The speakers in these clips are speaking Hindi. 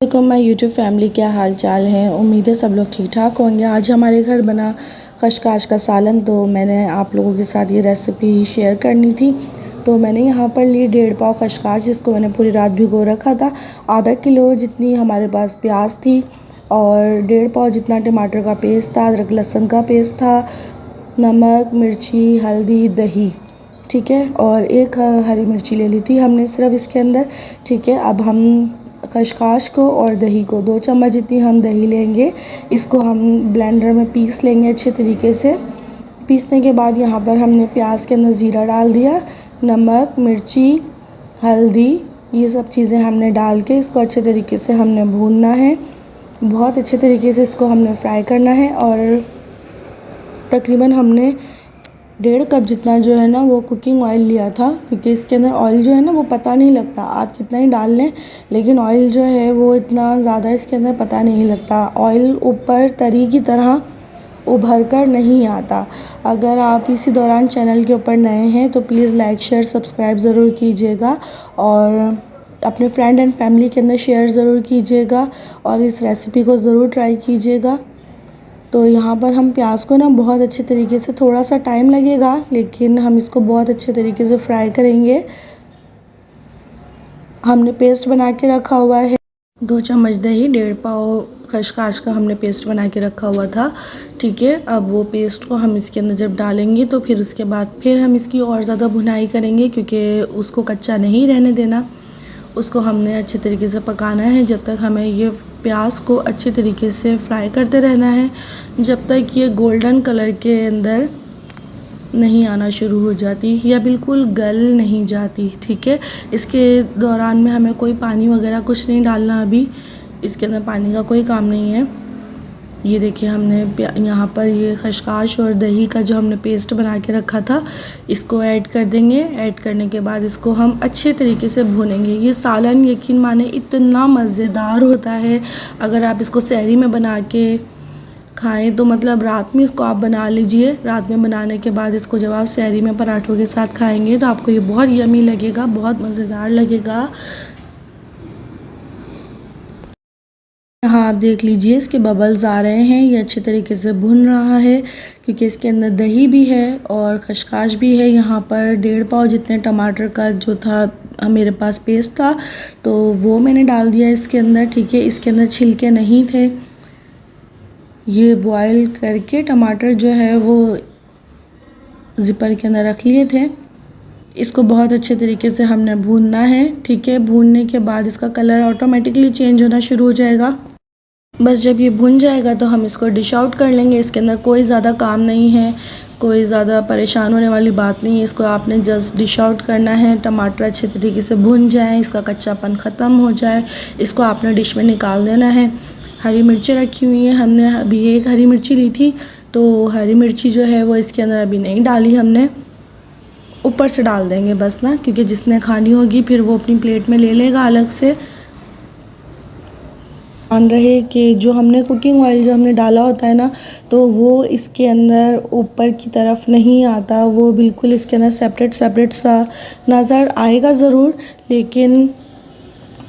वालेकुम माय यूट्यूब फैमिली, क्या हाल चाल है। उम्मीद है सब लोग ठीक ठाक होंगे। आज हमारे घर बना खशकाश का सालन, तो मैंने आप लोगों के साथ ये रेसिपी शेयर करनी थी। तो मैंने यहाँ पर ली 1.5 पाव खशकाश, जिसको मैंने पूरी रात भिगो रखा था। आधा किलो जितनी हमारे पास प्याज थी और 1.5 पाव जितना टमाटर का पेस्ट था, अदरक लहसुन का पेस्ट था, नमक, मिर्ची, हल्दी, दही, ठीक है। और एक हरी मिर्ची ले ली थी हमने सिर्फ इसके अंदर, ठीक है। अब हम खशकाश को और दही को 2 चम्मच जितनी हम दही लेंगे, इसको हम ब्लेंडर में पीस लेंगे अच्छे तरीके से। पीसने के बाद यहाँ पर हमने प्याज के अंदर ज़ीरा डाल दिया, नमक, मिर्ची, हल्दी, ये सब चीज़ें हमने डाल के इसको अच्छे तरीके से हमने भूनना है। बहुत अच्छे तरीके से इसको हमने फ्राई करना है। और तकरीबन हमने 1.5 कप जितना जो है ना वो कुकिंग ऑयल लिया था, क्योंकि इसके अंदर ऑयल जो है ना वो पता नहीं लगता, आप कितना ही डाल लें लेकिन ऑयल जो है वो इतना ज़्यादा इसके अंदर पता नहीं लगता। ऑयल ऊपर तरी की तरह उभर कर नहीं आता। अगर आप इसी दौरान चैनल के ऊपर नए हैं तो प्लीज़ लाइक, शेयर, सब्सक्राइब ज़रूर कीजिएगा और अपने फ्रेंड एंड फैमिली के अंदर शेयर ज़रूर कीजिएगा और इस रेसिपी को ज़रूर ट्राई कीजिएगा। तो यहाँ पर हम प्याज को ना बहुत अच्छे तरीके से, थोड़ा सा टाइम लगेगा लेकिन हम इसको बहुत अच्छे तरीके से फ्राई करेंगे। हमने पेस्ट बना के रखा हुआ है 2 चम्मच दही, 1.5 पाव खशकाश का हमने पेस्ट बना के रखा हुआ था, ठीक है। अब वो पेस्ट को हम इसके अंदर जब डालेंगे तो फिर उसके बाद फिर हम इसकी और ज़्यादा भुनाई करेंगे, क्योंकि उसको कच्चा नहीं रहने देना। उसको हमने अच्छे तरीके से पकाना है जब तक हमें ये प्याज को अच्छे तरीके से फ्राई करते रहना है, जब तक ये गोल्डन कलर के अंदर नहीं आना शुरू हो जाती या बिल्कुल गल नहीं जाती, ठीक है। इसके दौरान में हमें कोई पानी वगैरह कुछ नहीं डालना, अभी इसके अंदर पानी का कोई काम नहीं है। ये देखिए हमने यहाँ पर ये खशकाश और दही का जो हमने पेस्ट बना के रखा था इसको ऐड कर देंगे। ऐड करने के बाद इसको हम अच्छे तरीके से भूनेंगे। ये सालन यकीन माने इतना मज़ेदार होता है, अगर आप इसको सहरी में बना के खाएं तो मतलब रात में इसको आप बना लीजिए। रात में बनाने के बाद इसको जब आप सहरी में पराठों के साथ खाएंगे तो आपको ये बहुत यमी लगेगा, बहुत मज़ेदार लगेगा। हाँ, आप देख लीजिए इसके बबल्स आ रहे हैं, ये अच्छे तरीके से भुन रहा है क्योंकि इसके अंदर दही भी है और खशकाश भी है। यहाँ पर 1.5 पाव जितने टमाटर का जो था मेरे पास पेस्ट था तो वो मैंने डाल दिया इसके अंदर, ठीक है। इसके अंदर छिलके नहीं थे, ये बॉयल करके टमाटर जो है वो ज़िपर के अंदर रख लिए थे। इसको बहुत अच्छे तरीके से हमने भूनना है, ठीक है। भूनने के बाद इसका कलर ऑटोमेटिकली चेंज होना शुरू हो जाएगा। बस जब ये भुन जाएगा तो हम इसको डिश आउट कर लेंगे। इसके अंदर कोई ज़्यादा काम नहीं है, कोई ज़्यादा परेशान होने वाली बात नहीं है। इसको आपने जस्ट डिश आउट करना है, टमाटर अच्छे तरीके से भुन जाए, इसका कच्चापन ख़त्म हो जाए, इसको आपने डिश में निकाल देना है। हरी मिर्चें रखी हुई हैं, हमने अभी एक हरी मिर्ची ली थी तो हरी मिर्ची जो है वो इसके अंदर अभी नहीं डाली हमने, ऊपर से डाल देंगे बस ना, क्योंकि जिसने खानी होगी फिर वो अपनी प्लेट में ले लेगा अलग से। ध्यान रहे कि जो हमने कुकिंग ऑयल जो हमने डाला होता है ना तो वो इसके अंदर ऊपर की तरफ नहीं आता, वो बिल्कुल इसके अंदर सेपरेट सेपरेट सा नज़र आएगा ज़रूर, लेकिन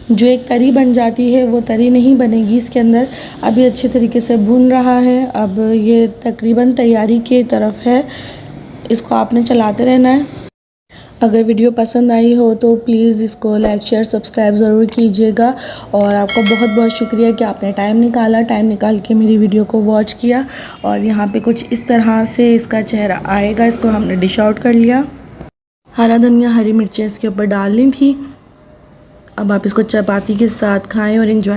जो एक तरी बन जाती है वो तरी नहीं बनेगी इसके अंदर। अभी अच्छे तरीके से भून रहा है, अब ये तकरीबन तैयारी की तरफ है, इसको आपने चलाते रहना है। अगर वीडियो पसंद आई हो तो प्लीज़ इसको लाइक, शेयर, सब्सक्राइब ज़रूर कीजिएगा। और आपका बहुत बहुत शुक्रिया कि आपने टाइम निकाल के मेरी वीडियो को वॉच किया। और यहाँ पे कुछ इस तरह से इसका चेहरा आएगा। इसको हमने डिश आउट कर लिया। हरा धनिया, हरी मिर्चें इसके ऊपर डालनी थी। अब आप इसको चपाती के साथ खाएं और एंजॉय